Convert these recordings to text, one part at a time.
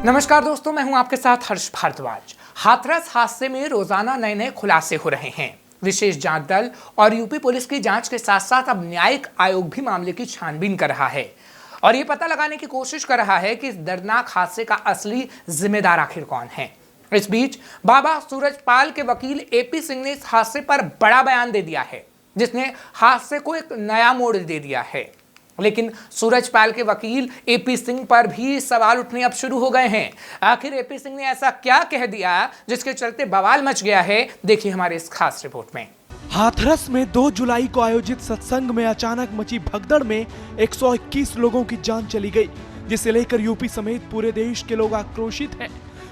नमस्कार दोस्तों, मैं हूं आपके साथ हर्ष भारद्वाज। हाथरस हादसे में रोजाना नए नए खुलासे हो रहे हैं। विशेष जांच दल और यूपी पुलिस की जांच के साथ साथ अब न्यायिक आयोग भी मामले की छानबीन कर रहा है और ये पता लगाने की कोशिश कर रहा है कि इस दर्दनाक हादसे का असली जिम्मेदार आखिर कौन है। इस बीच बाबा सूरजपाल के वकील एपी सिंह ने इस हादसे पर बड़ा बयान दे दिया है, जिसने हादसे को एक नया मोड़ दे दिया है। लेकिन सूरजपाल के वकील एपी सिंह पर भी सवाल उठने अब शुरू हो गए हैं। आखिर एपी सिंह ने ऐसा क्या कह दिया जिसके चलते बवाल मच गया है? देखिए हमारे इस खास रिपोर्ट में। हाथरस में 2 जुलाई को आयोजित सत्संग में अचानक मची भगदड़ में 121 लोगों की जान चली गई, जिसे लेकर यूपी समेत पूरे देश के लोग आक्रोशित हैं।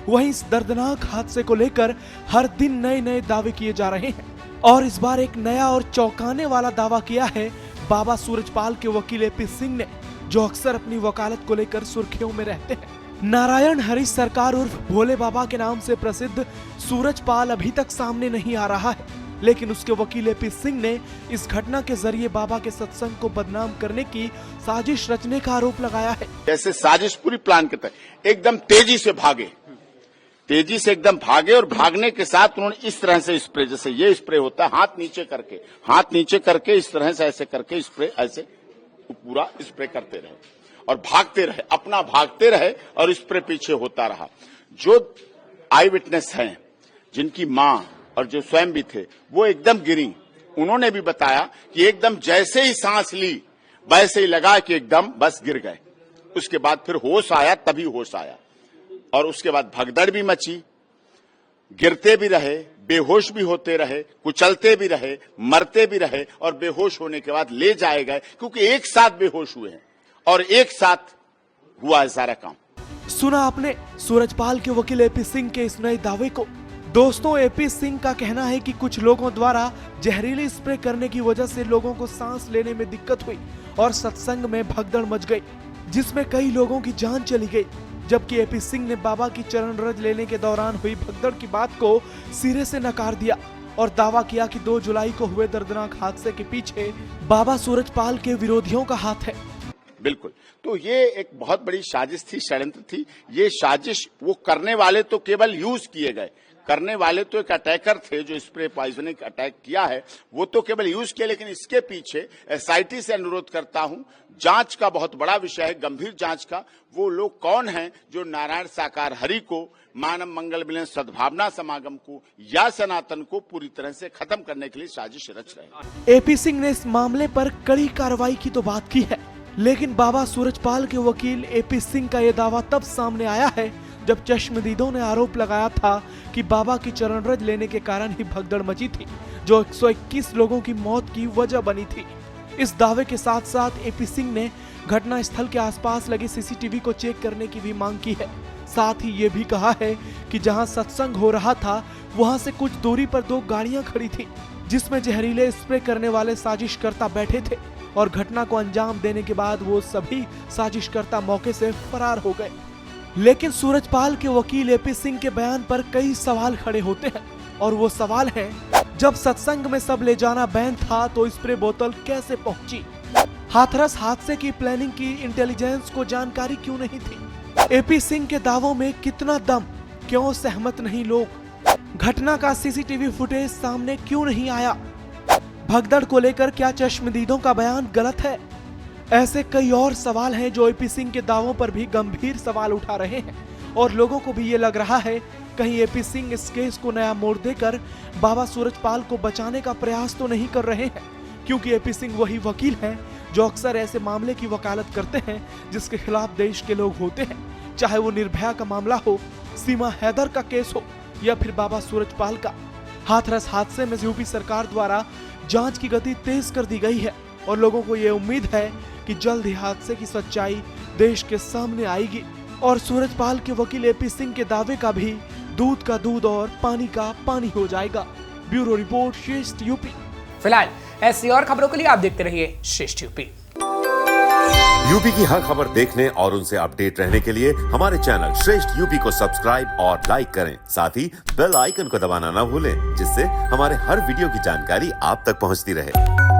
वहीं इस दर्दनाक हादसे को लेकर हर दिन नए नए दावे किए जा रहे हैं और इस बार एक नया और चौंकाने वाला दावा किया है बाबा सूरजपाल के वकील एपी सिंह ने, जो अक्सर अपनी वकालत को लेकर सुर्खियों में रहते हैं। नारायण हरीश सरकार उर्फ भोले बाबा के नाम से प्रसिद्ध सूरजपाल अभी तक सामने नहीं आ रहा है, लेकिन उसके वकील एपी सिंह ने इस घटना के जरिए बाबा के सत्संग को बदनाम करने की साजिश रचने का आरोप लगाया है। जैसे साजिश पूरी प्लान के तहत एकदम तेजी से एकदम भागे और भागने के साथ उन्होंने इस तरह से स्प्रे, जैसे ये स्प्रे होता है, हाथ नीचे करके इस तरह से ऐसे करके स्प्रे ऐसे पूरा स्प्रे करते रहे और भागते रहे और स्प्रे पीछे होता रहा। जो आई विटनेस हैं, जिनकी मां और जो स्वयं भी थे, वो एकदम गिरी। उन्होंने भी बताया कि एकदम जैसे ही सांस ली वैसे ही लगा कि एकदम बस गिर गए। उसके बाद फिर होश आया, तभी होश आया और उसके बाद भगदड़ भी मची, गिरते भी रहे, बेहोश भी होते रहे, कुचलते भी रहे, मरते भी रहे और बेहोश होने के बाद ले जाए गए, क्योंकि एक साथ बेहोश हुए हैं और एक साथ हुआ है सारा काम। सुना आपने सूरजपाल के वकील एपी सिंह के इस नए दावे को। दोस्तों, एपी सिंह का कहना है कि कुछ लोगों द्वारा जहरीली स्प्रे करने की वजह से लोगों को सांस लेने में दिक्कत हुई और सत्संग में भगदड़ मच गई, जिसमें कई लोगों की जान चली गई। जबकि एपी सिंह ने बाबा की चरण रज लेने के दौरान हुई भगदड़ की बात को सिरे से नकार दिया और दावा किया कि 2 जुलाई को हुए दर्दनाक हादसे के पीछे बाबा सूरजपाल के विरोधियों का हाथ है। बिल्कुल, तो ये एक बहुत बड़ी साजिश थी, षड्यंत्र थी। ये साजिश वो करने वाले तो केवल यूज किए गए, करने वाले तो एक अटैकर थे जो स्प्रे पॉइजनिंग अटैक किया है, वो तो केवल यूज किया। लेकिन इसके पीछे एसआईटी से अनुरोध करता हूं, जांच का बहुत बड़ा विषय है, गंभीर जांच का। वो लोग कौन हैं जो नारायण साकार हरि को, मानव मंगल मिलन सद्भावना समागम को या सनातन को पूरी तरह से खत्म करने के लिए साजिश रच रहे हैं। एपी सिंह ने इस मामले पर कड़ी कार्रवाई की तो बात की है, लेकिन बाबा सूरजपाल के वकील एपी सिंह का यह दावा तब सामने आया है जब चश्मदीदों ने आरोप लगाया था कि बाबा की चरण रज लेने के कारण ही भगदड़ मची थी, जो 121 लोगों की मौत की वजह बनी थी। इस दावे के साथ साथ एपी सिंह ने घटना स्थल के आसपास लगे सीसीटीवी को चेक करने की भी मांग की है। साथ ही ये भी कहा है कि जहां सत्संग हो रहा था वहां से कुछ दूरी पर 2 गाड़ियां खड़ी थी, जिसमें जहरीले स्प्रे करने वाले साजिशकर्ता बैठे थे और घटना को अंजाम देने के बाद वो सभी साजिशकर्ता मौके से फरार हो गए। लेकिन सूरजपाल के वकील एपी सिंह के बयान पर कई सवाल खड़े होते हैं और वो सवाल है, जब सत्संग में सब ले जाना बैन था तो स्प्रे बोतल कैसे पहुंची? हाथरस हादसे की प्लानिंग की इंटेलिजेंस को जानकारी क्यों नहीं थी? एपी सिंह के दावों में कितना दम? क्यों सहमत नहीं लोग? घटना का सीसीटीवी फुटेज सामने क्यों नहीं आया? भगदड़ को लेकर क्या चश्मदीदों का बयान गलत है? ऐसे कई और सवाल हैं जो एपी सिंह के दावों पर भी गंभीर सवाल उठा रहे हैं और लोगों को भी ये लग रहा है कहीं एपी सिंह इस केस को नया मोड़ देकर बाबा सूरजपाल को बचाने का प्रयास तो नहीं कर रहे हैं, क्योंकि एपी सिंह वही वकील हैं जो अक्सर ऐसे मामले की वकालत करते हैं जिसके खिलाफ देश के लोग होते हैं, चाहे वो निर्भया का मामला हो, सीमा हैदर का केस हो या फिर बाबा सूरजपाल का। हाथरस हादसे में यूपी सरकार द्वारा जांच की गति तेज कर दी गई है और लोगों को ये उम्मीद है कि जल्द ही हादसे की सच्चाई देश के सामने आएगी और सूरजपाल के वकील एपी सिंह के दावे का भी दूध का दूध और पानी का पानी हो जाएगा। ब्यूरो रिपोर्ट, श्रेष्ठ यूपी। फिलहाल ऐसी और खबरों के लिए आप देखते रहिए श्रेष्ठ यूपी। यूपी की हर खबर देखने और उनसे अपडेट रहने के लिए हमारे चैनल श्रेष्ठ यूपी को सब्सक्राइब और लाइक करें। साथ ही बेल आइकन को दबाना ना भूलें, जिससे हमारे हर वीडियो की जानकारी आप तक पहुंचती रहे।